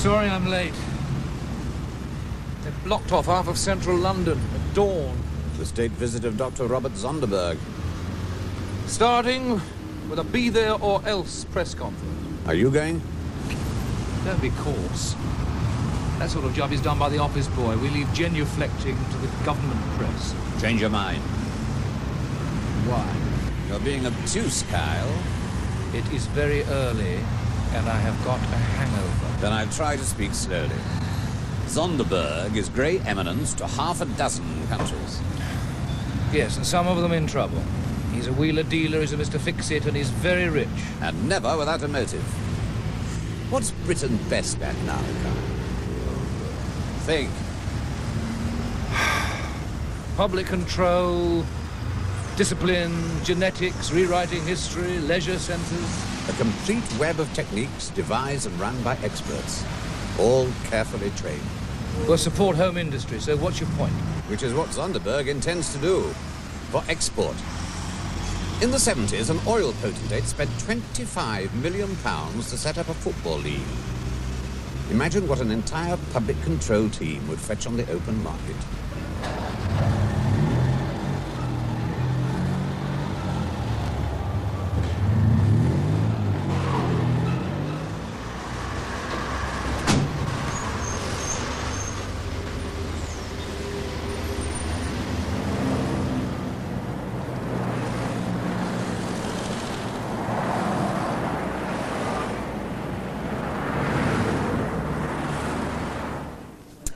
Sorry I'm late. They blocked off half of central London at dawn. The state visit of Dr. Robert Zonderberg. Starting with a be there or else press conference. Are you going? Don't be coarse. That sort of job is done by the office boy. We leave genuflecting to the government press. Change your mind. Why? You're being obtuse, Kyle. It is very early, and I have got a hangover. Then I'll try to speak slowly. Zonderberg is grey eminence to half a dozen countries. Yes, and some of them in trouble. He's a wheeler dealer, he's a Mr. Fix-It, and he's very rich. And never without a motive. What's Britain best at now, Kyle? Think. Public control, discipline, genetics, rewriting history, leisure centres. A complete web of techniques devised and run by experts, all carefully trained. We'll support home industry, so what's your point? Which is what Zonderberg intends to do, for export. In the 70s, an oil potentate spent £25 million to set up a football league. Imagine what an entire public control team would fetch on the open market.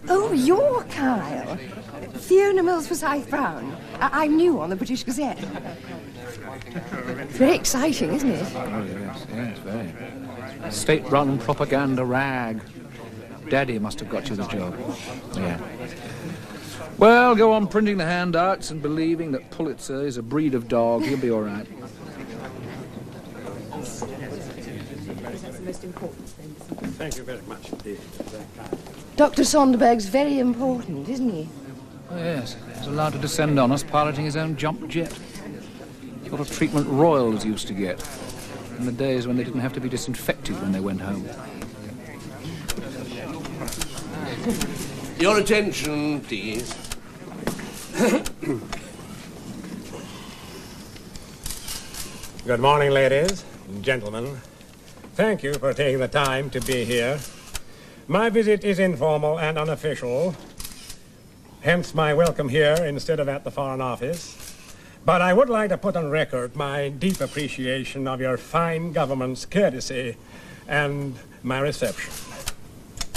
Oh, you're Kyle. Fiona Mills Forsyth Brown. I'm new on the British Gazette. Very exciting, isn't it? Oh, yes, very. State-run propaganda rag. Daddy must have got you the job. Yeah. Well, go on printing the handouts and believing that Pulitzer is a breed of dog. You'll be all right. Thank you very much indeed. Dr. Zonderberg's very important, isn't he? Oh, yes. He's allowed to descend on us piloting his own jump jet. Sort of treatment royals used to get in the days when they didn't have to be disinfected when they went home. Your attention, please. Good morning, ladies and gentlemen. Thank you for taking the time to be here. My visit is informal and unofficial, hence my welcome here instead of at the Foreign Office. But I would like to put on record my deep appreciation of your fine government's courtesy and my reception.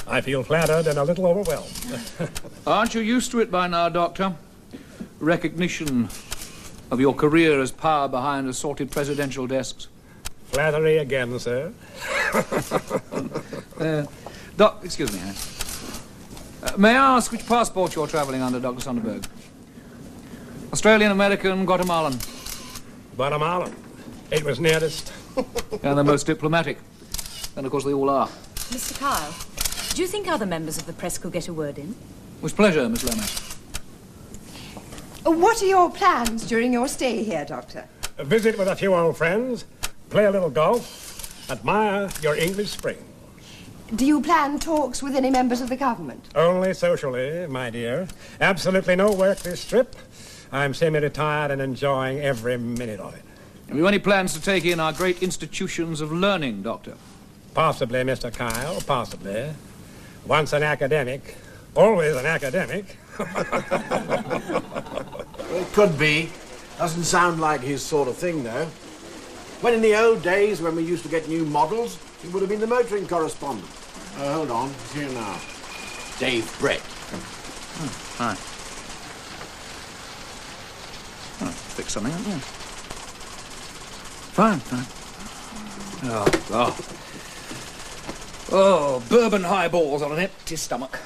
I feel flattered and a little overwhelmed. Aren't you used to it by now, Doctor? Recognition of your career as power behind assorted presidential desks. Flattery again, sir. Doc, excuse me, may I ask which passport you're travelling under, Dr. Zonderberg? Australian, American, Guatemalan? Guatemalan. It was nearest. And the most diplomatic. And of course they all are. Mr. Kyle, Do you think other members of the press could get a word in? With pleasure, Miss Lomas. What are your plans during your stay here, Doctor? A visit with a few old friends, play a little golf, admire your English spring. Do you plan talks with any members of the government? Only socially, my dear. Absolutely no work this trip. I'm semi-retired and enjoying every minute of it. Have you any plans to take in our great institutions of learning, Doctor? Possibly, Mr. Kyle, possibly. Once an academic, always an academic. Well, it could be. Doesn't sound like his sort of thing, though. When in the old days, when we used to get new models, he would have been the motoring correspondent. Oh, hold on. He's here now. Dave Brett. Hi. Oh, fix something, haven't you? Fine. Oh, bourbon highballs on an empty stomach.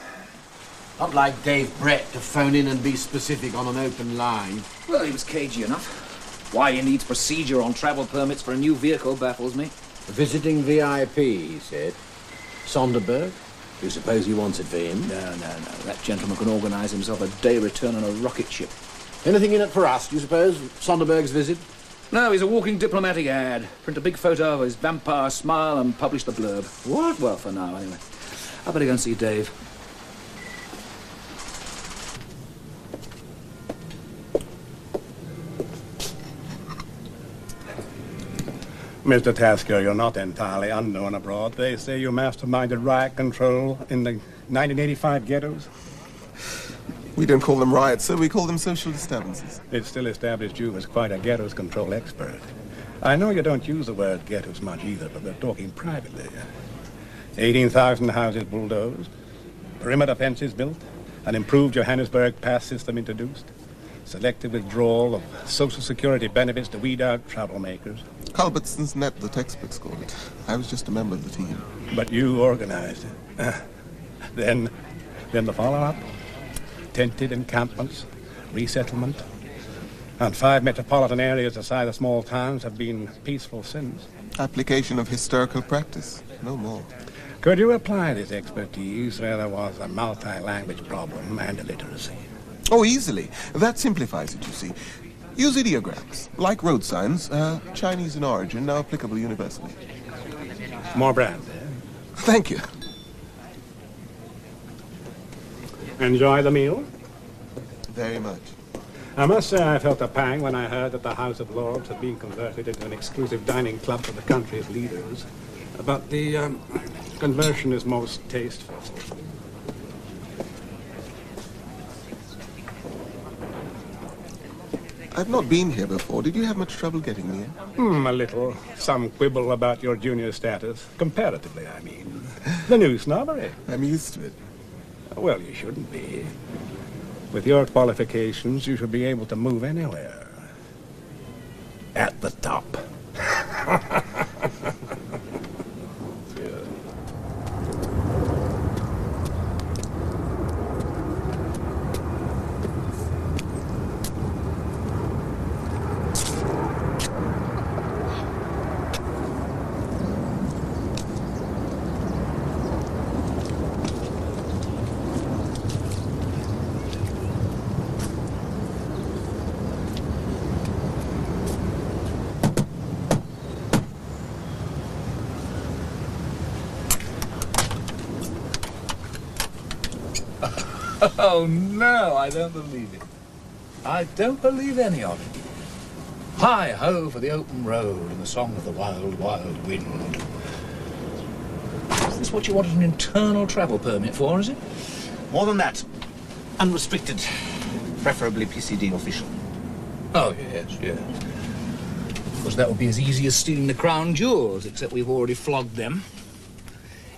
Not like Dave Brett to phone in and be specific on an open line. Well, he was cagey enough. Why he needs procedure on travel permits for a new vehicle baffles me. A visiting VIP, he said. Sonderberg? You suppose he wants it for him? No. That gentleman can organise himself a day return on a rocket ship. Anything in it for us, do you suppose? Sonderberg's visit? No, he's a walking diplomatic ad. Print a big photo of his vampire smile and publish the blurb. What? Well, for now, anyway. I better go and see Dave. Mr. Tasker, you're not entirely unknown abroad. They say you masterminded riot control in the 1985 ghettos. We don't call them riots, sir. We call them social disturbances. It still established you as quite a ghettos control expert. I know you don't use the word ghettos much either, but we're talking privately. 18,000 houses bulldozed, perimeter fences built, an improved Johannesburg pass system introduced, selective withdrawal of Social Security benefits to weed out troublemakers. Culbertson's net, the textbooks called it. I was just a member of the team. But you organized it. Then the follow-up? Tented encampments, resettlement, and 5 metropolitan areas the size of small towns have been peaceful since. Application of historical practice, no more. Could you apply this expertise where there was a multi-language problem and illiteracy? Oh, easily. That simplifies it, you see. Use ideograms, like road signs, Chinese in origin, now applicable universally. More brand, eh? Thank you. Enjoy the meal? Very much. I must say I felt a pang when I heard that the House of Lords had been converted into an exclusive dining club for the country's leaders. But the conversion is most tasteful. I've not been here before. Did you have much trouble getting me in? A little. Some quibble about your junior status. Comparatively, I mean. The new snobbery. I'm used to it. Well, you shouldn't be. With your qualifications, you should be able to move anywhere. At the top. Oh, no, I don't believe it. I don't believe any of it. Hi-ho for the open road and the song of the wild, wild wind. Is this what you wanted an internal travel permit for, is it? More than that. Unrestricted. Preferably PCD official. Oh, yes. Because that would be as easy as stealing the crown jewels, except we've already flogged them.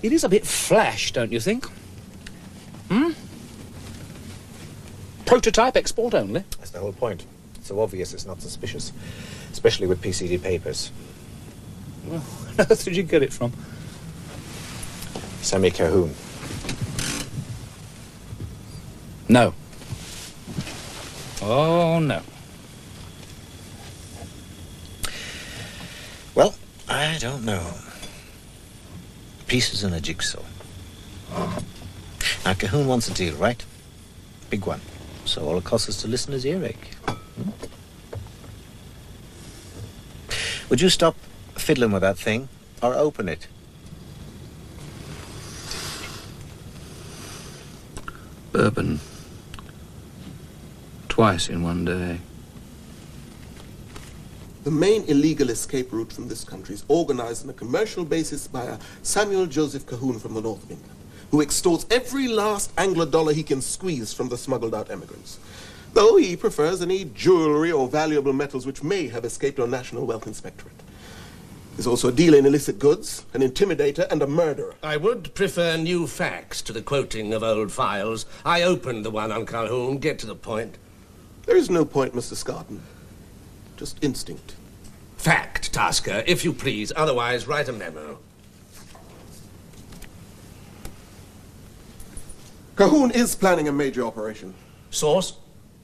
It is a bit flash, don't you think? Prototype export only. That's the whole point. It's so obvious it's not suspicious. Especially with PCD papers. Well, where on earth did you get it from? Sammy Cahoon. No. Oh, no. Well, I don't know. Pieces in a jigsaw. Now, Cahoon wants a deal, right? Big one. So all it costs is to listen his earache. Would you stop fiddling with that thing, or open it? Bourbon. Twice in one day. The main illegal escape route from this country is organized on a commercial basis by a Samuel Joseph Cahoon from the north of England, who extorts every last Anglo dollar he can squeeze from the smuggled-out emigrants, though he prefers any jewelry or valuable metals which may have escaped our National Wealth Inspectorate. There's also a dealer in illicit goods, an intimidator, and a murderer. I would prefer new facts to the quoting of old files. I opened the one on Calhoun. Get to the point. There is no point, Mr. Scarton. Just instinct. Fact, Tasker, if you please. Otherwise, write a memo. Cahoon is planning a major operation. Source?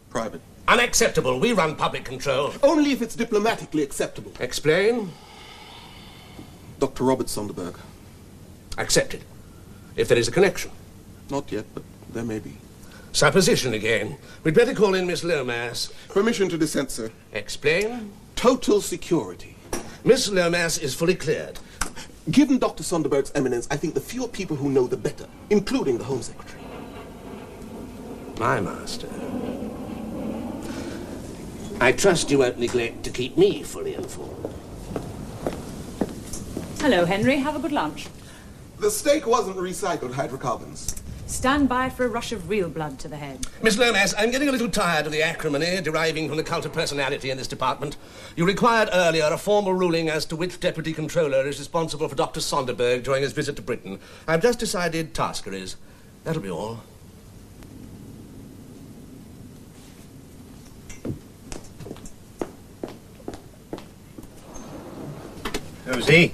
Private. Unacceptable. We run public control. Only if it's diplomatically acceptable. Explain? Dr. Robert Sonderberg. Accepted. If there is a connection. Not yet, but there may be. Supposition again. We'd better call in Miss Lomas. Permission to dissent, sir. Explain? Total security. Miss Lomas is fully cleared. Given Dr. Sonderberg's eminence, I think the fewer people who know, the better, including the Home Secretary. My master. I trust you won't neglect to keep me fully informed. Hello, Henry. Have a good lunch. The steak wasn't recycled hydrocarbons. Stand by for a rush of real blood to the head. Miss Lomas, I'm getting a little tired of the acrimony deriving from the cult of personality in this department. You required earlier a formal ruling as to which deputy controller is responsible for Dr. Sonderberg during his visit to Britain. I've just decided Tasker is. That'll be all. Who's he?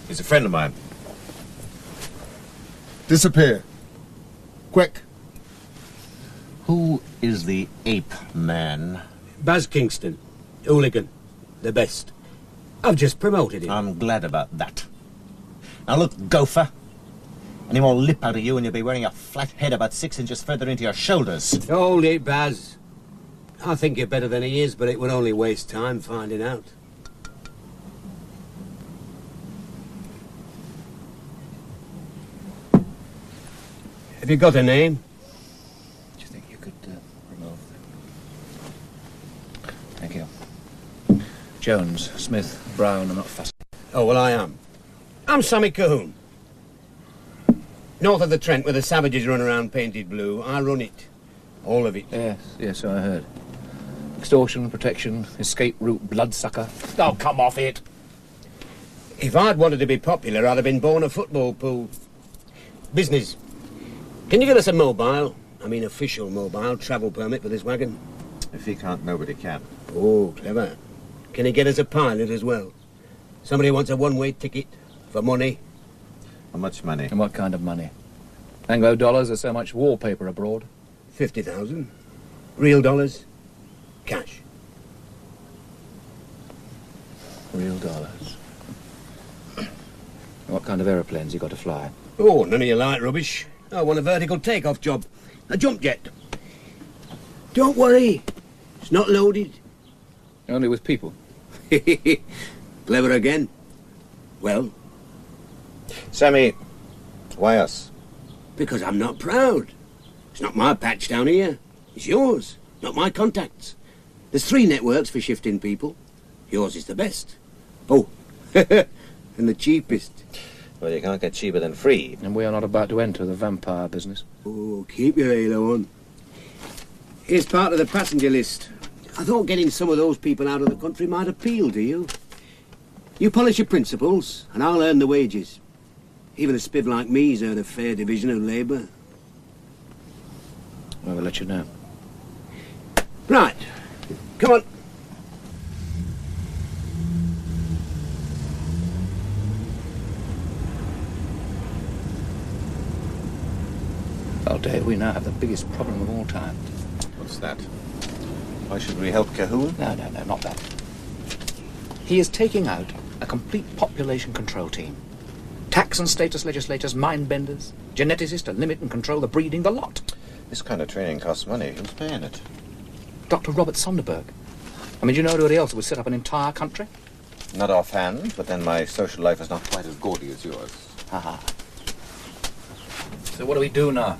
He's a friend of mine. Disappear. Quick. Who is the ape man? Baz Kingston. Hooligan. The best. I've just promoted him. I'm glad about that. Now look, gopher. Any more lip out of you and you'll be wearing a flat head about 6 inches further into your shoulders. Hold it, Baz. I think you're better than he is, but it would only waste time finding out. Have you got a name? Do you think you could remove? Thank you. Jones, Smith, Brown. I'm not fussy. Oh, well, I am. I'm Sammy Cahoon. North of the Trent, where the savages run around painted blue, I run it. All of it. Yes, I heard. Extortion, protection, escape route, bloodsucker. Oh, come off it. If I'd wanted to be popular, I'd have been born a football pool. Business. Can you get us a mobile? I mean official mobile, travel permit for this wagon? If he can't, nobody can. Oh, clever. Can he get us a pilot as well? Somebody wants a one-way ticket for money. How much money? And what kind of money? Anglo dollars are so much wallpaper abroad. 50,000. Real dollars. Cash. Real dollars. What kind of aeroplanes you got to fly? Oh, none of your light rubbish. I want a vertical takeoff job. A jump jet. Don't worry. It's not loaded. Only with people. Clever again. Well? Sammy, why us? Because I'm not proud. It's not my patch down here. It's yours, not my contacts. There's 3 networks for shifting people. Yours is the best. Oh, and the cheapest. Well, you can't get cheaper than free. And we are not about to enter the vampire business. Oh, keep your halo on. Here's part of the passenger list. I thought getting some of those people out of the country might appeal to you. You polish your principles, and I'll earn the wages. Even a spiv like me's earned a fair division of labour. Well, we'll let you know. Right. Come on. Oh, Dave, we now have the biggest problem of all time. What's that? Why should we help Cahoon? No, not that. He is taking out a complete population control team. Tax and status legislators, mind-benders, geneticists to limit and control the breeding, the lot. This kind of training costs money. Who's paying it? Dr. Robert Sonderberg. I mean, do you know anybody else who would set up an entire country? Not offhand, but then my social life is not quite as gaudy as yours. Haha. So what do we do now?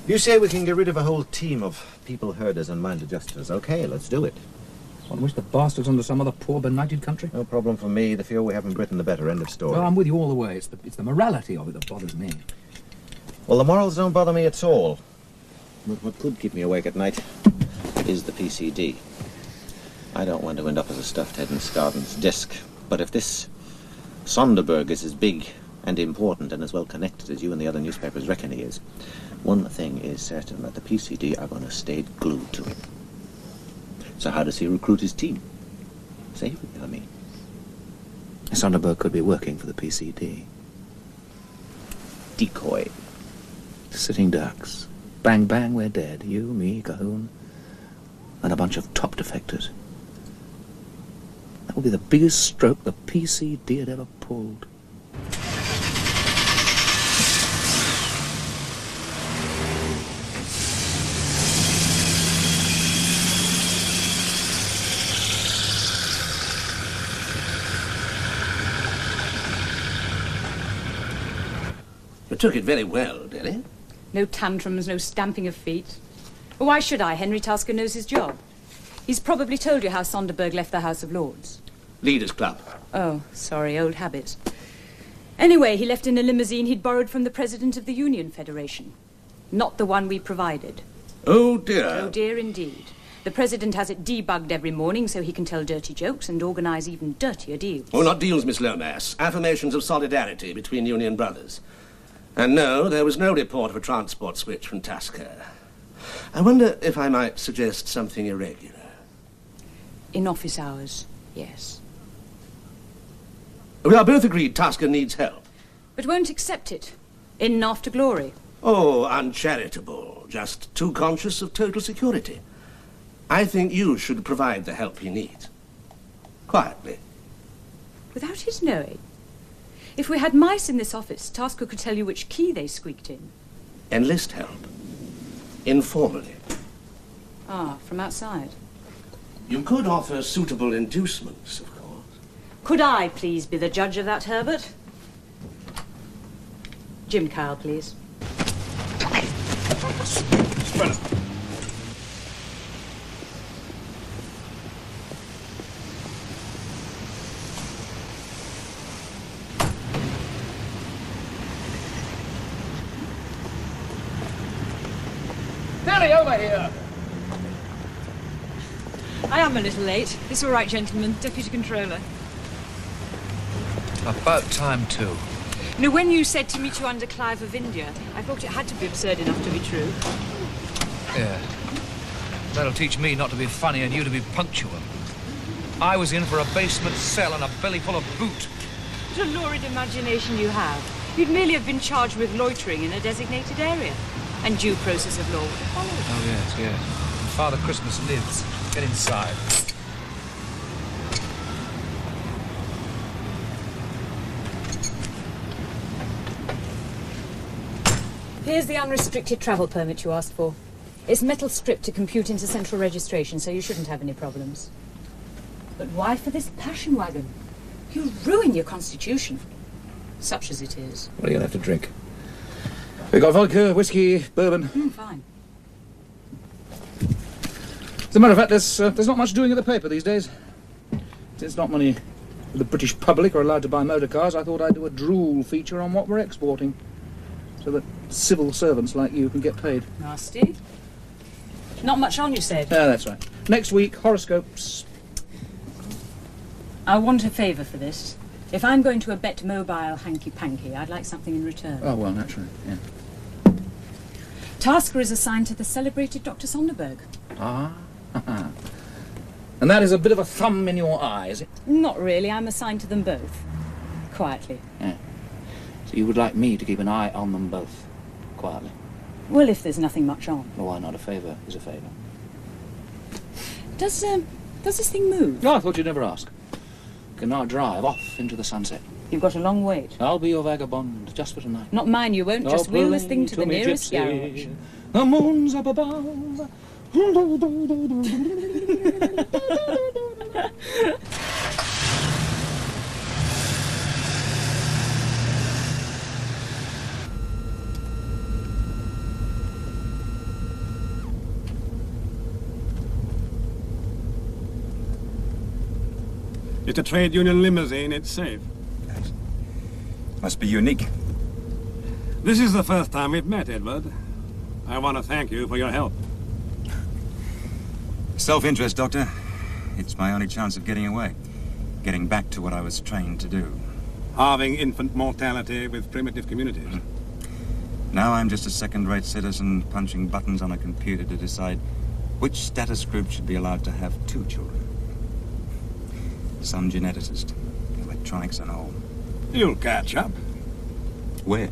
You say we can get rid of a whole team of people herders and mind adjusters. Okay, let's do it. I wish the bastards under some other poor benighted country. No problem for me. The fewer we have in Britain, the better. End of story. Well, I'm with you all the way. It's the morality of it that bothers me. Well, the morals don't bother me at all. But what could keep me awake at night is the PCD. I don't want to end up as a stuffed head in Scarden's desk. But if this Sonderberg is as big and important and as well connected as you and the other newspapers reckon he is, one thing is certain, that the PCD are going to stay glued to him. So how does he recruit his team? Safely, I mean. Sonderberg could be working for the PCD. Decoy. Sitting ducks. Bang, bang, we're dead. You, me, Cahoon, and a bunch of top defectors. That would be the biggest stroke the PCD had ever pulled. You took it very well, Dilly. No tantrums, no stamping of feet. Why should I? Henry Tasker knows his job. He's probably told you how Sonderberg left the House of Lords. Leaders' Club. Oh, sorry, old habit. Anyway, he left in a limousine he'd borrowed from the president of the Union Federation. Not the one we provided. Oh, dear. Oh, dear, indeed. The president has it debugged every morning so he can tell dirty jokes and organise even dirtier deals. Oh, not deals, Miss Lomas. Affirmations of solidarity between Union brothers. And no, there was no report of a transport switch from Tasker. I wonder if I might suggest something irregular. In office hours, yes. We are both agreed Tasker needs help. But won't accept it. In after glory. Oh, uncharitable. Just too conscious of total security. I think you should provide the help he needs. Quietly. Without his knowing. If we had mice in this office, Tasker could tell you which key they squeaked in. Enlist help. Informally. Ah, from outside. You could offer suitable inducements, of course. Could I please be the judge of that, Herbert? Jim Kyle, please. Harry, over here! I am a little late. It's all right, gentlemen. Deputy Controller. About time, too. You know, when you said to meet you under Clive of India, I thought it had to be absurd enough to be true. Yeah. That'll teach me not to be funny and you to be punctual. I was in for a basement cell and a belly full of boot. What a lurid imagination you have. You'd merely have been charged with loitering in a designated area. And due process of law would have followed. Oh, yes, yes. Father Christmas lives. Get inside. Here's the unrestricted travel permit you asked for. It's metal strip to compute into central registration, so you shouldn't have any problems. But why for this passion wagon? You'll ruin your constitution. Such as it is. What are you going to have to drink? We got vodka, whiskey, bourbon. Fine. As a matter of fact, there's not much doing at the paper these days. Since not many of the British public are allowed to buy motor cars, I thought I'd do a drool feature on what we're exporting, so that civil servants like you can get paid. Nasty. Not much on, you said? Yeah, that's right. Next week, horoscopes. I want a favour for this. If I'm going to abet mobile hanky-panky, I'd like something in return. Oh, well, naturally, yeah. Tasker is assigned to the celebrated Dr. Sonderberg. Ah. And that is a bit of a thumb in your eye, is it? Not really. I'm assigned to them both. Quietly. Yeah. So you would like me to keep an eye on them both, quietly? Well, if there's nothing much on. Well, why not? A favour is a favour. Does this thing move? No, I thought you'd never ask. You can now drive off into the sunset. You've got a long wait. I'll be your vagabond, just for tonight. Not mine, you won't. Just wheel this thing to the nearest garage. The moon's up above. It's a trade union limousine. It's safe. Yes. Must be unique. This is the first time we've met, Edward. I want to thank you for your help. Self-interest, Doctor. It's my only chance of getting away. Getting back to what I was trained to do. Halving infant mortality with primitive communities. Now I'm just a second-rate citizen punching buttons on a computer to decide which status group should be allowed to have 2 children. Some geneticist, electronics and all. You'll catch up. Where?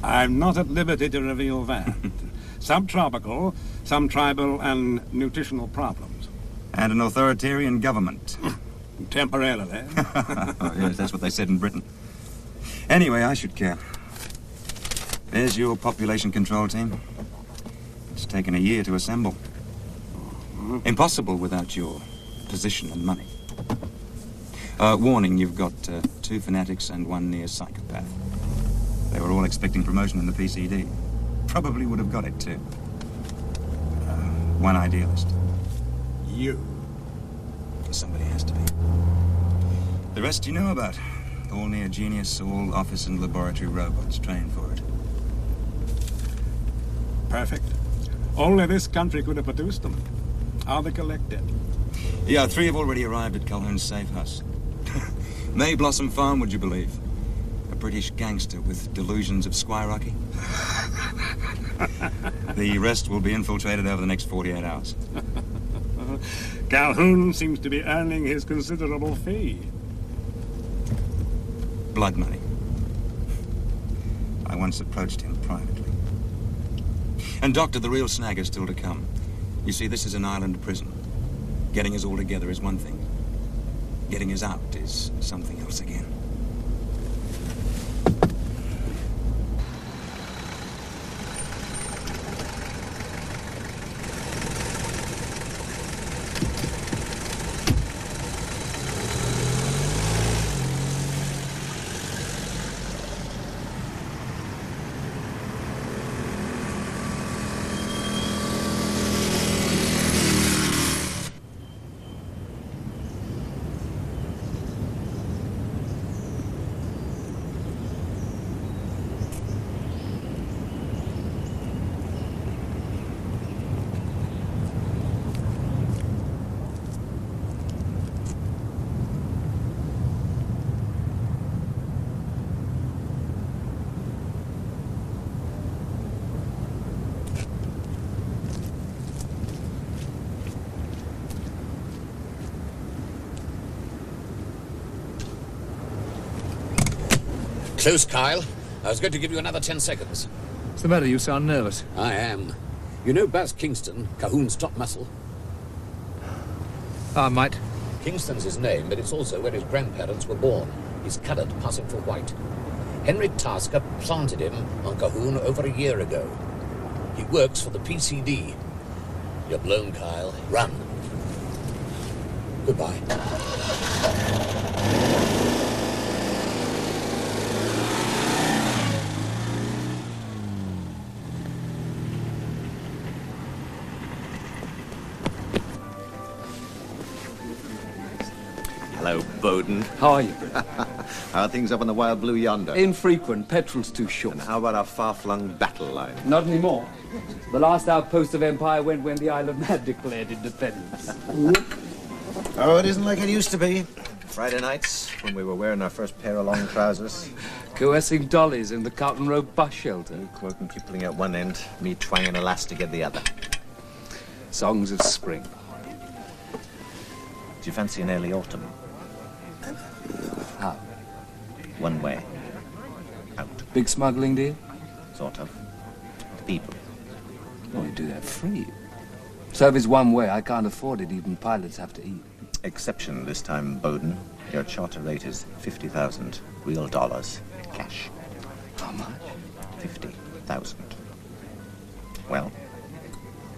I'm not at liberty to reveal that. Subtropical, some tribal and nutritional problems. And an authoritarian government. Temporarily. Oh, yes, that's what they said in Britain. Anyway, I should care. There's your population control team. It's taken a year to assemble. Impossible without your position and money. Warning, you've got 2 fanatics and 1 near psychopath. They were all expecting promotion in the PCD. Probably would have got it, too. 1 idealist. You. Somebody has to be. The rest you know about. All near genius, all office and laboratory robots trained for it. Perfect. Only this country could have produced them. Are they collected? Yeah, 3 have already arrived at Calhoun's safe house. May Blossom Farm, would you believe? A British gangster with delusions of squirocracy. The rest will be infiltrated over the next 48 hours. Calhoun seems to be earning his considerable fee. Blood money. I once approached him privately. And Doctor, the real snag is still to come. You see, this is an island prison. Getting us all together is one thing. Getting us out is something else again. Close, Kyle. I was going to give you another 10 seconds. What's the matter? You sound nervous. I am. You know Baz Kingston, Calhoun's top muscle? I might. Kingston's his name, but it's also where his grandparents were born. He's coloured, passing for white. Henry Tasker planted him on Calhoun over a year ago. He works for the PCD. You're blown, Kyle. Run. Goodbye. Hello, Bowden. How are you? How are things up on the wild blue yonder? Infrequent. Petrol's too short. And how about our far-flung battle line? Not anymore. The last outpost of Empire went when the Isle of Man declared independence. Oh, it isn't like it used to be. Friday nights, when we were wearing our first pair of long trousers. Coercing dollies in the Carlton Road bus shelter. You quoting Kipling at one end, me twanging elastic at the other. Songs of spring. Do you fancy an early autumn? How? One way. Out. Big smuggling deal? Sort of. The people. Oh, you do that free. So if it's one way, I can't afford it. Even pilots have to eat. exception this time, Bowden. Your charter rate is 50,000 real dollars, cash. How much? 50,000. Well?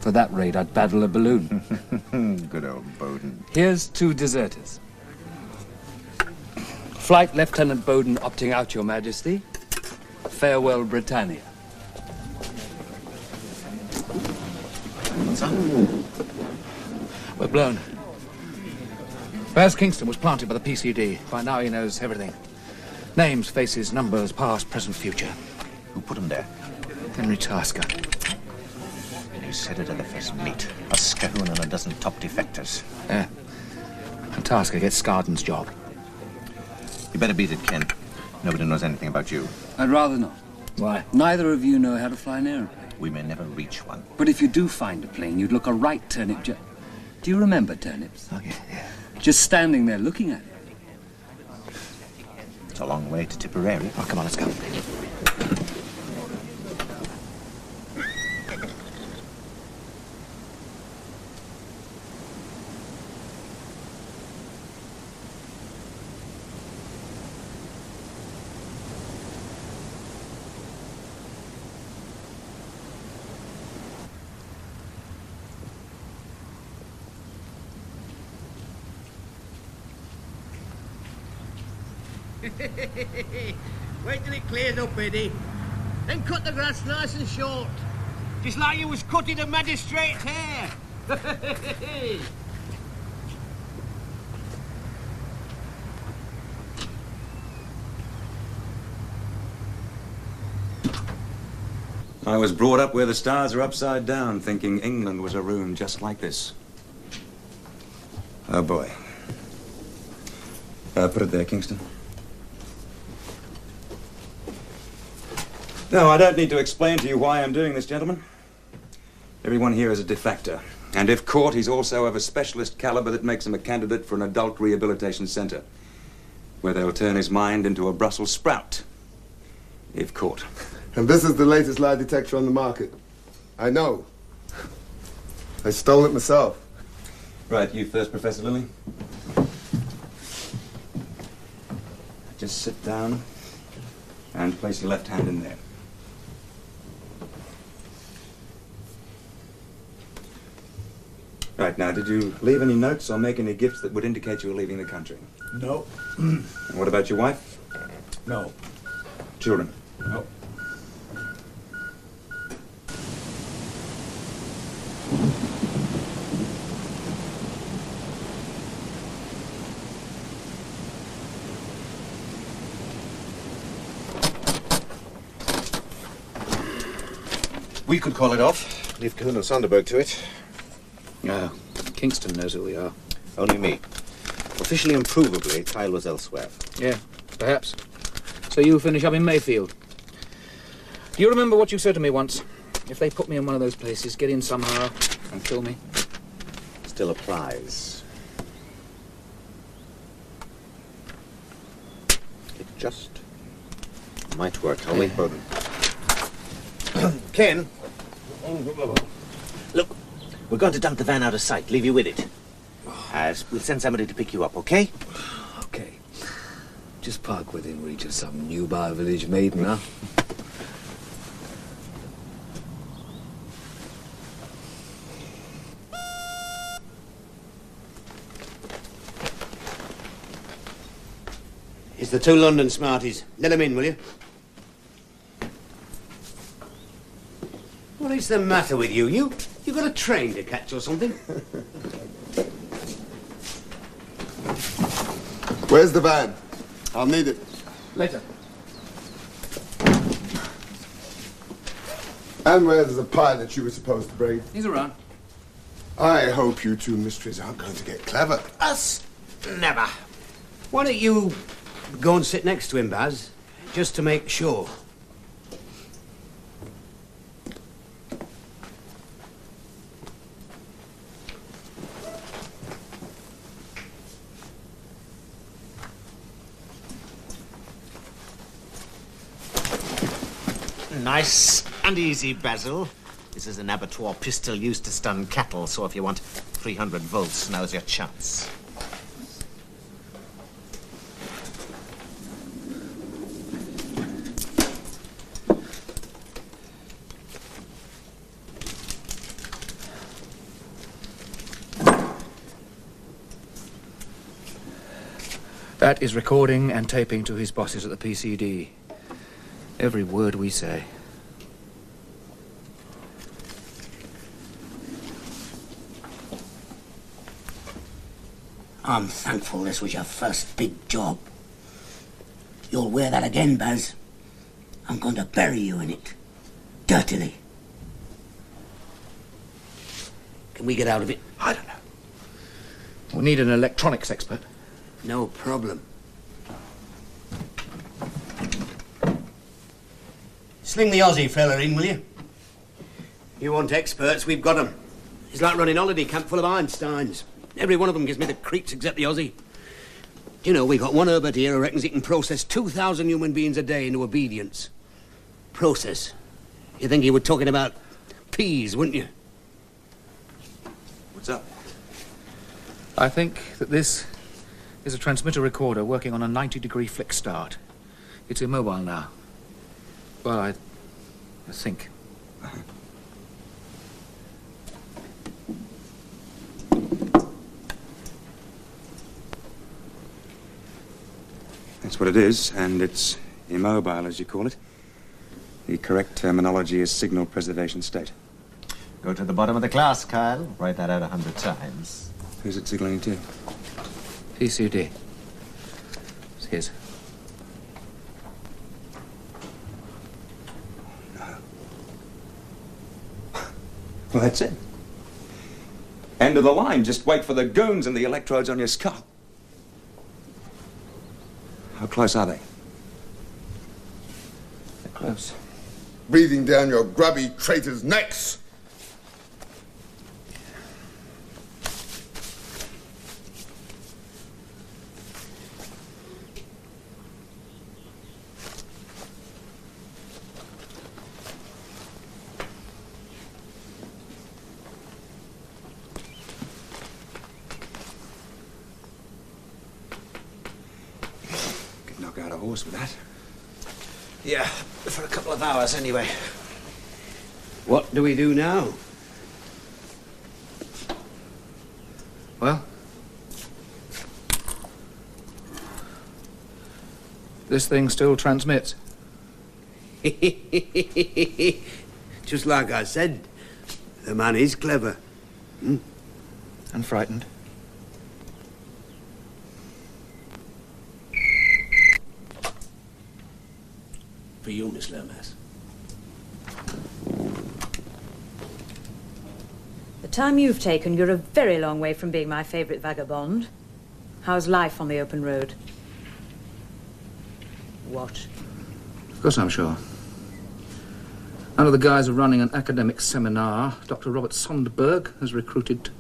For that rate, I'd paddle a balloon. Good old Bowden. Here's 2 deserters. Flight Lieutenant Bowden opting out, Your Majesty. Farewell, Britannia. What's up? We're blown. Bears Kingston was planted by the PCD. By now he knows everything. Names, faces, numbers, past, present, future. Who put him there? Henry Tasker. You said it at the first meet. A Scahoon and a dozen top defectors. Yeah. And Tasker gets Scarden's job. You better beat it, Ken. Nobody knows anything about you. I'd rather not. Why? Neither of you know how to fly an aeroplane. We may never reach one. But if you do find a plane, you'd look a right turnip. Do you remember turnips? Oh, yeah. Just standing there looking at it. It's a long way to Tipperary. Oh, come on, let's go. Wait till it clears up, Eddie. Then cut the grass nice and short. Just like you was cutting a magistrate's hair. I was brought up where the stars are upside down, thinking England was a room just like this. Oh, boy. Put it there, Kingston. No, I don't need to explain to you why I'm doing this, gentlemen. Everyone here is a defector. And if caught, he's also of a specialist caliber that makes him a candidate for an adult rehabilitation center, where they'll turn his mind into a Brussels sprout. If caught. And this is the latest lie detector on the market. I know. I stole it myself. Right, you first, Professor Lilly. Just sit down and place your left hand in there. Right, now, did you leave any notes or make any gifts that would indicate you were leaving the country? No. And what about your wife? No. Children? No. We could call it off. Leave Cahoon and Sonderberg to it. No. Kingston knows who we are. Only me. Officially and provably, Kyle was elsewhere. Yeah, perhaps. So you finish up in Mayfield. Do you remember what you said to me once? If they put me in one of those places, get in somehow and kill me. Still applies. It just might work. I'll wait, Bowden. Ken. Look, we're going to dump the van out of sight. Leave you with it. We'll send somebody to pick you up, okay? Okay. Just park within reach of some newbar village maiden, huh? It's the 2 London smarties. Let them in, will you? What is the matter with you? You got a train to catch or something? Where's the van? I'll need it. Later. And where's the pilot you were supposed to bring? He's around. I hope you two mysteries aren't going to get clever. Us? Never. Why don't you go and sit next to him, Baz, just to make sure. Nice and easy, Basil. This is an abattoir pistol used to stun cattle, so if you want 300 volts, now's your chance. That is recording and taping to his bosses at the PCD. Every word we say. I'm thankful this was your first big job. You'll wear that again, Baz. I'm going to bury you in it. Dirtily. Can we get out of it? I don't know. We need an electronics expert. No problem. Sling the Aussie fella in, will you? You want experts, we've got them. It's like running holiday camp full of Einsteins. Every one of them gives me the creeps except the Aussie. You know, we got one Herbert here who reckons he can process 2,000 human beings a day into obedience. Process? You think he were talking about peas, wouldn't you? What's up? I think that this is a transmitter recorder working on a 90-degree flick start. It's immobile now. Well, I think. That's what it is, and it's immobile, as you call it. The correct terminology is signal preservation state. Go to the bottom of the class, Kyle. Write that out 100 times. Who's it signaling to? PCD. It's his. Well, that's it. End of the line. Just wait for the goons and the electrodes on your skull. How close are they? They're close. Breathing down your grubby traitors' necks. Knock out a horse with that. Yeah, for a couple of hours anyway. What do we do now? Well, this thing still transmits. Just like I said, the man is clever. Hmm? And frightened. For you, Miss Lomas. The time you've taken, you're a very long way from being my favourite vagabond. How's life on the open road? What? Of course I'm sure. Under the guise of running an academic seminar, Dr. Robert Sonderberg has recruited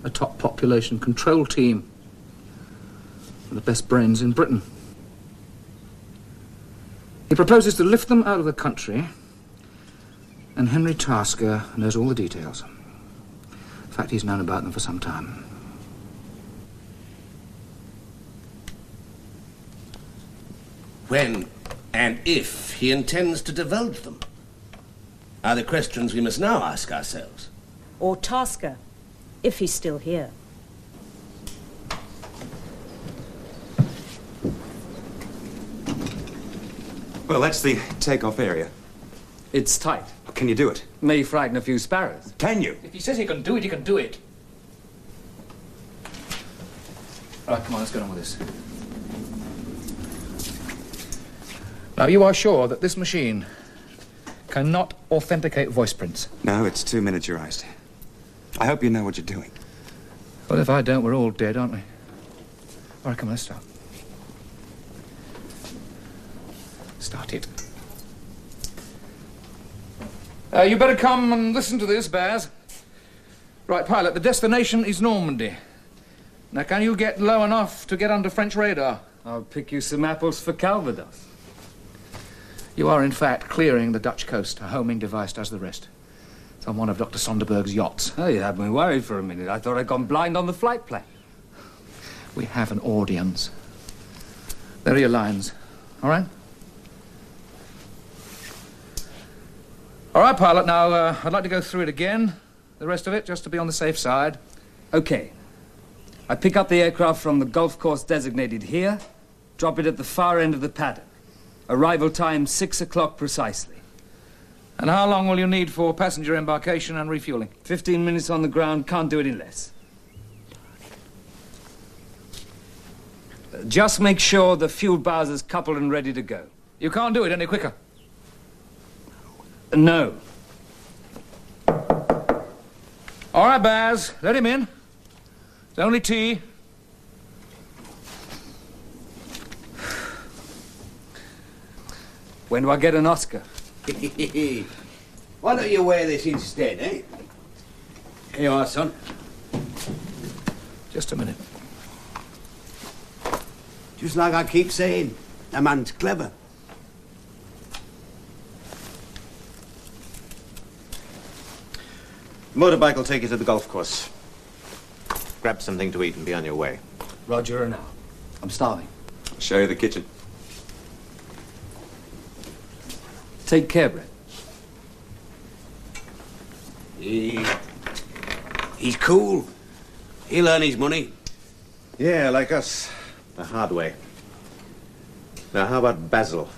a top population control team. The best brains in Britain. He proposes to lift them out of the country, and Henry Tasker knows all the details. In fact, he's known about them for some time. When and if he intends to divulge them are the questions we must now ask ourselves. Or Tasker, if he's still here. Well, that's the takeoff area. It's tight. Can you do it? May frighten a few sparrows. Can you? If he says he can do it, he can do it. All right, come on, let's get on with this. Now, you are sure that this machine cannot authenticate voice prints? No, it's too miniaturized. I hope you know what you're doing. Well, if I don't, we're all dead, aren't we? All right, come on, let's start. Start it. You better come and listen to this, Baz. Right, pilot, the destination is Normandy. Now, can you get low enough to get under French radar? I'll pick you some apples for Calvados. You are, in fact, clearing the Dutch coast. A homing device does the rest. It's on one of Dr. Sonderberg's yachts. Oh, you had me worried for a minute. I thought I'd gone blind on the flight plan. We have an audience. There are your lines. All right? All right, pilot, now, I'd like to go through it again. The rest of it, just to be on the safe side. Okay. I pick up the aircraft from the golf course designated here, Drop it at the far end of the paddock. Arrival time 6 o'clock precisely. And how long will you need for passenger embarkation and refueling? 15 minutes on the ground, can't do it in less. Just make sure the fuel bars is coupled and ready to go. You can't do it any quicker? No. All right, Baz, let him in. It's only tea. When do I get an Oscar? Why don't you wear this instead, eh? Here you are, son. Just a minute. Just like I keep saying, the man's clever. Motorbike will take you to the golf course. Grab something to eat and be on your way. Roger and out. I'm starving. I'll show you the kitchen. Take care, Brett. He's cool. He'll earn his money. Yeah, like us. The hard way. Now, how about Basil?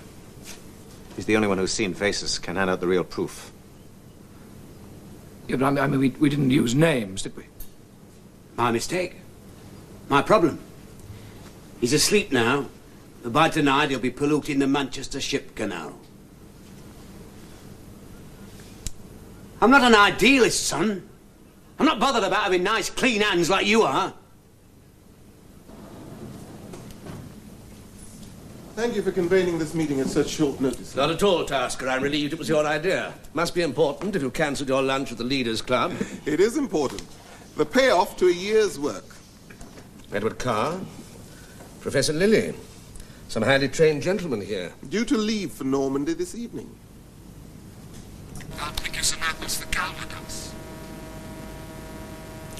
He's the only one who's seen faces, can hand out the real proof. Yeah, but I mean, we didn't use names, did we? My mistake. My problem. He's asleep now, but by tonight he'll be polluting the Manchester Ship Canal. I'm not an idealist, son. I'm not bothered about having nice, clean hands like you are. Thank you for convening this meeting at such short notice. Not at all, Tasker. I'm relieved it was your idea. Must be important if you cancelled your lunch at the Leaders' Club. It is important. The payoff to a year's work. Edward Carr, Professor Lilly, some highly trained gentlemen here. Due to leave for Normandy this evening. I'll pick you some apples for Calvados.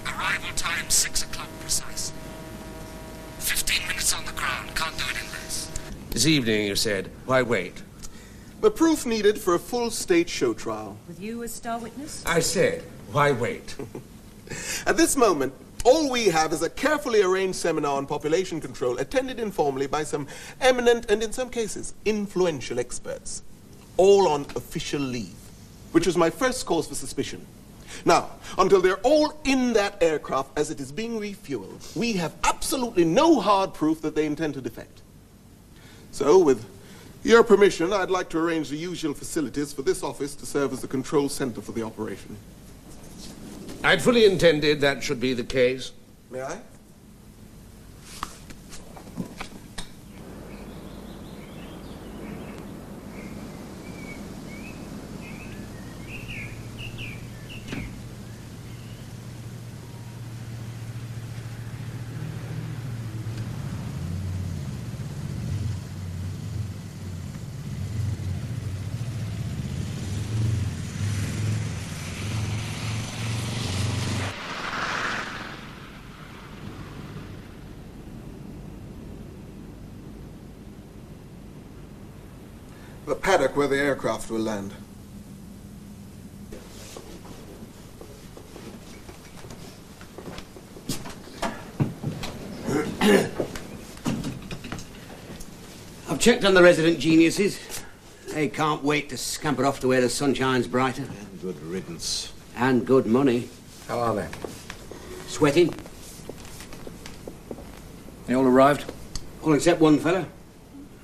Arrival time 6 o'clock precisely. 15 minutes on the ground, can't do it in less. This evening, you said. Why wait? The proof needed for a full state show trial. With you as star witness? I said, why wait? At this moment, all we have is a carefully arranged seminar on population control attended informally by some eminent and, in some cases, influential experts. All on official leave, which was my first cause for suspicion. Now, until they're all in that aircraft as it is being refueled, we have absolutely no hard proof that they intend to defect. So, with your permission, I'd like to arrange the usual facilities for this office to serve as the control center for the operation. I'd fully intended that should be the case. May I? The paddock where the aircraft will land. I've checked on the resident geniuses. They can't wait to scamper off to where the sun shines brighter. And good riddance. And good money. How are they? Sweating. They all arrived? All except one fella.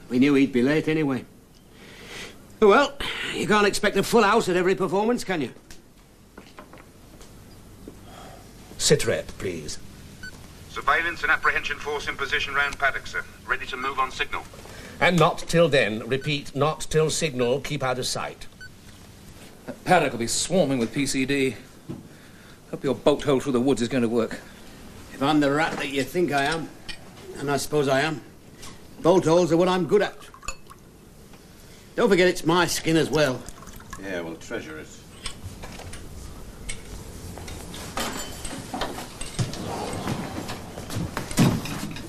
We knew he'd be late anyway. Well, you can't expect a full house at every performance, can you? Sit rep, please. Surveillance and apprehension force in position round paddock, sir. Ready to move on signal. And not till then. Repeat, not till signal. Keep out of sight. That paddock will be swarming with PCD. Hope your boat hole through the woods is going to work. If I'm the rat that you think I am, and I suppose I am, bolt holes are what I'm good at. Don't forget it's my skin as well. Yeah, we'll treasure it.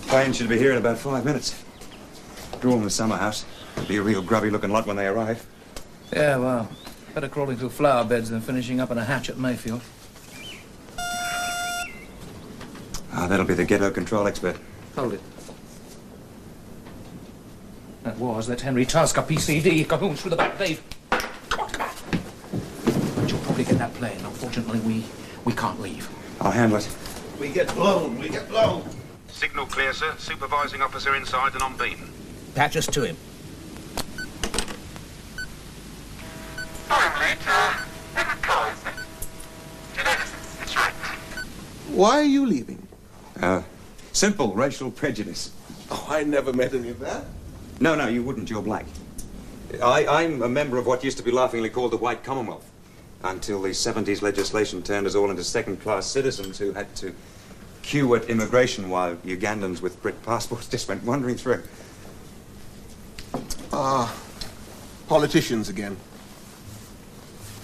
Plane should be here in about 5 minutes. Draw in the summer house. Be a real grubby-looking lot when they arrive. Yeah, well, better crawling through flower beds than finishing up in a hatch at Mayfield. Ah, that'll be the ghetto control expert. Hold it. That was. Let Henry Tasker, PCD. Cahoon through the back, Dave. Come on, come on. But you'll probably get that plane. Unfortunately, we can't leave. I'll handle it. We get blown. We get blown. Signal clear, sir. Supervising officer inside and on beam. Patch us to him. Why are you leaving? Simple racial prejudice. Oh, I never met any of that. No, you wouldn't. You're black. I'm a member of what used to be laughingly called the White Commonwealth, until the 70s legislation turned us all into second-class citizens who had to queue at immigration while Ugandans with Brit passports just went wandering through. Politicians again.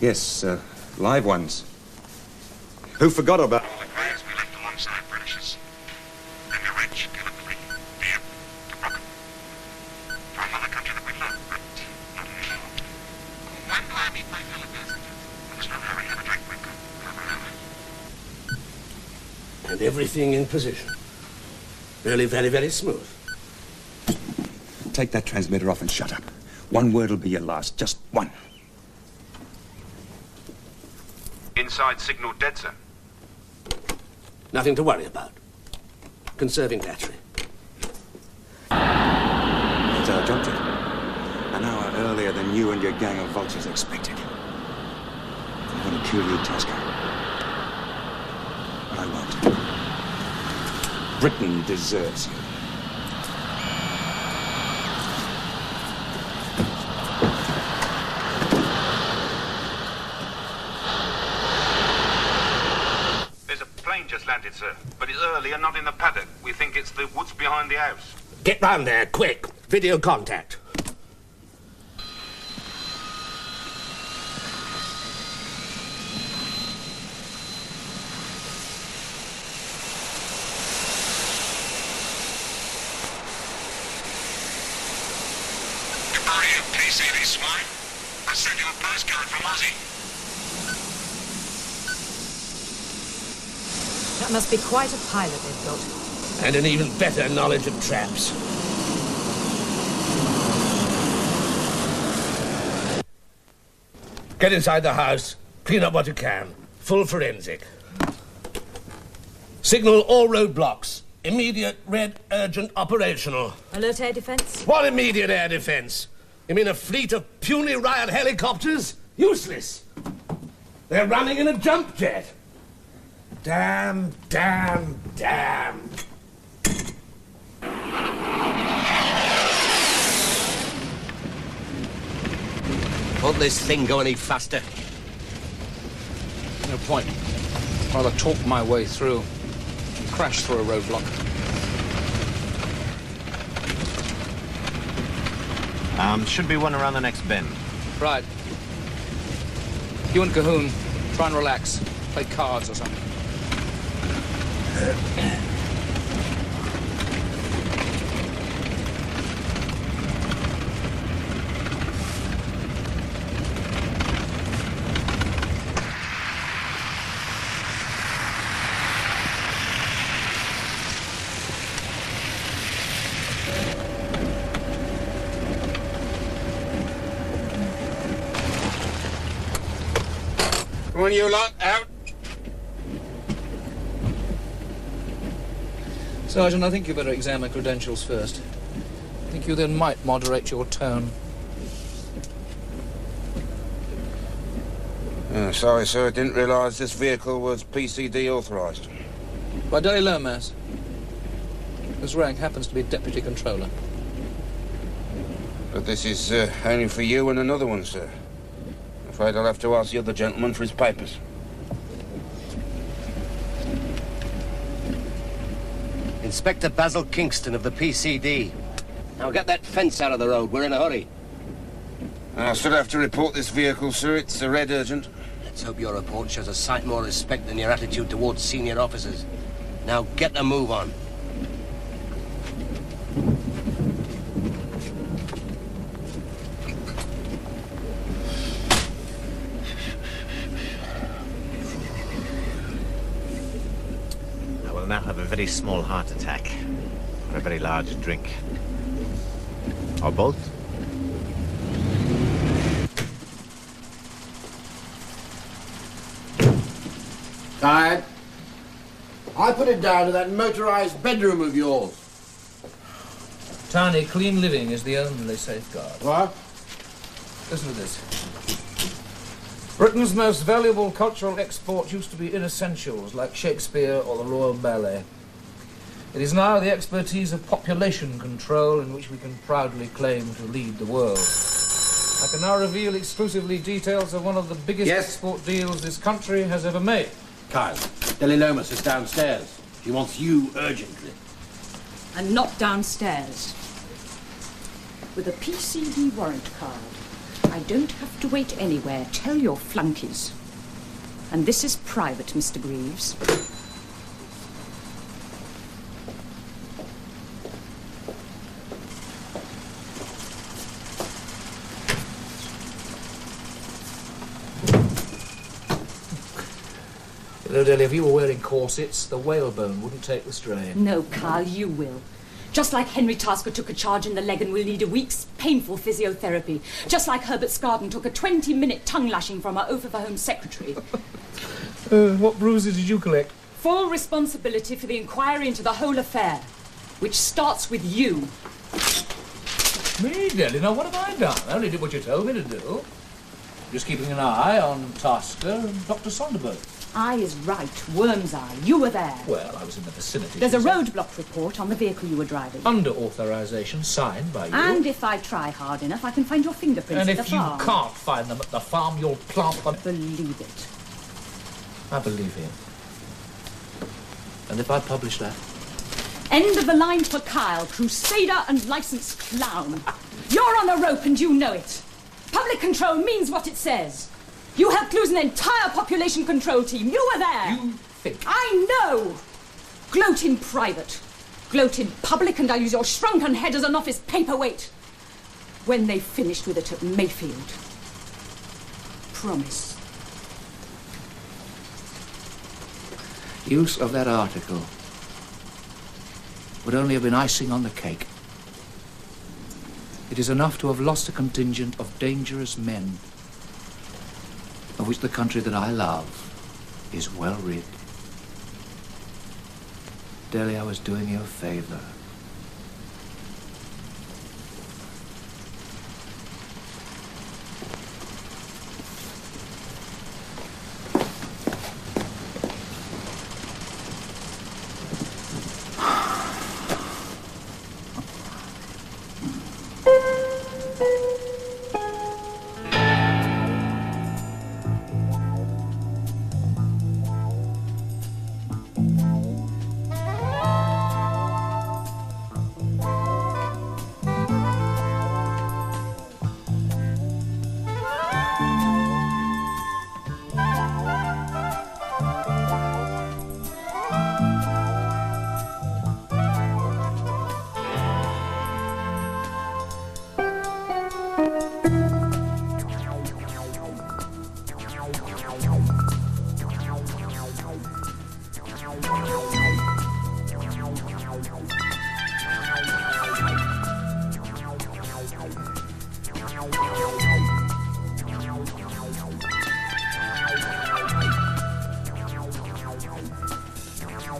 Yes, live ones. Who forgot about... All the graves we left alongside Britishers. Then the rich, Gallipoli, Dieppe, Tobruk. For another country that we love, but not anymore. When do I meet my fellow passengers? There's no hurry. Have a drink, Wick. And everything in position. Really very, very smooth. Take that transmitter off and shut up. One word will be your last. Just one. Inside signal dead, sir. Nothing to worry about. Conserving battery. It's our job, Jet. An hour earlier than you and your gang of vultures expected. I'm going to kill you, Tasker. But I won't. Britain deserves you. Just landed, sir, but it's early and not in the paddock. We think it's the woods behind the house. Get round there, quick. Video contact. Goodbye, you PCD swine. I sent you a postcard from Aussie. That must be quite a pilot they've got. And an even better knowledge of traps. Get inside the house. Clean up what you can. Full forensic. Signal all roadblocks. Immediate red urgent operational. Alert air defense? What immediate air defense? You mean a fleet of puny riot helicopters? Useless. They're running in a jump jet. Damn. Won't this thing go any faster? No point. Rather talk my way through and crash through a roadblock. Should be one around the next bend. Right. You and Cahoon, try and relax. Play cards or something. Come on, you lot, out. Sergeant, I think you better examine credentials first. I think you then might moderate your tone. Sorry, sir. I didn't realise this vehicle was PCD authorised. By Daily Lomas. This rank happens to be Deputy Controller. But this is only for you and another one, sir. I'm afraid I'll have to ask the other gentleman for his papers. Inspector Basil Kingston of the PCD. Now get that fence out of the road. We're in a hurry. I'll still have to report this vehicle, sir. It's a red urgent. Let's hope your report shows a sight more respect than your attitude towards senior officers. Now get the move on. I will now have a very small heart attack or a very large drink. Or both? Tired? I put it down to that motorized bedroom of yours. Tiny, clean living is the only safeguard. What? Listen to this. Britain's most valuable cultural export used to be inessentials like Shakespeare or the Royal Ballet. It is now the expertise of population control in which we can proudly claim to lead the world. I can now reveal exclusively details of one of the biggest export deals this country has ever made. Kyle, Deli Lomas is downstairs. She wants you urgently. And not downstairs. With a PCD warrant card. I don't have to wait anywhere. Tell your flunkies. And this is private, Mr. Greaves. You know, Deli, if you were wearing corsets, the whalebone wouldn't take the strain. No, Carl, you will. Just like Henry Tasker took a charge in the leg and will need a week's painful physiotherapy. Just like Herbert Scarden took a 20-minute tongue lashing from our oath of a Home Secretary. What bruises did you collect? Full responsibility for the inquiry into the whole affair, which starts with you. Me, Deli? Now, what have I done? I only did what you told me to do. Just keeping an eye on Tasker and Dr. Sonderberg. Eye is right. Worm's eye. You were there. Well, I was in the vicinity. There's a roadblock report on the vehicle you were driving. Under authorization, signed by you. And if I try hard enough, I can find your fingerprints And at the if you farm. can't find them at the farm, you'll plant them. Believe it. I believe him. And if I publish that? End of the line for Kyle, crusader and licensed clown. You're on a rope and you know it. Public control means what it says. You helped lose an entire population control team. You were there. You think? I know. Gloat in private. Gloat in public, and I'll use your shrunken head as an office paperweight. When they finished with it at Mayfield. Promise. Use of that article would only have been icing on the cake. It is enough to have lost a contingent of dangerous men, of which the country that I love is well rid. Deli, I was doing you a favor.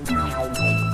Thank you.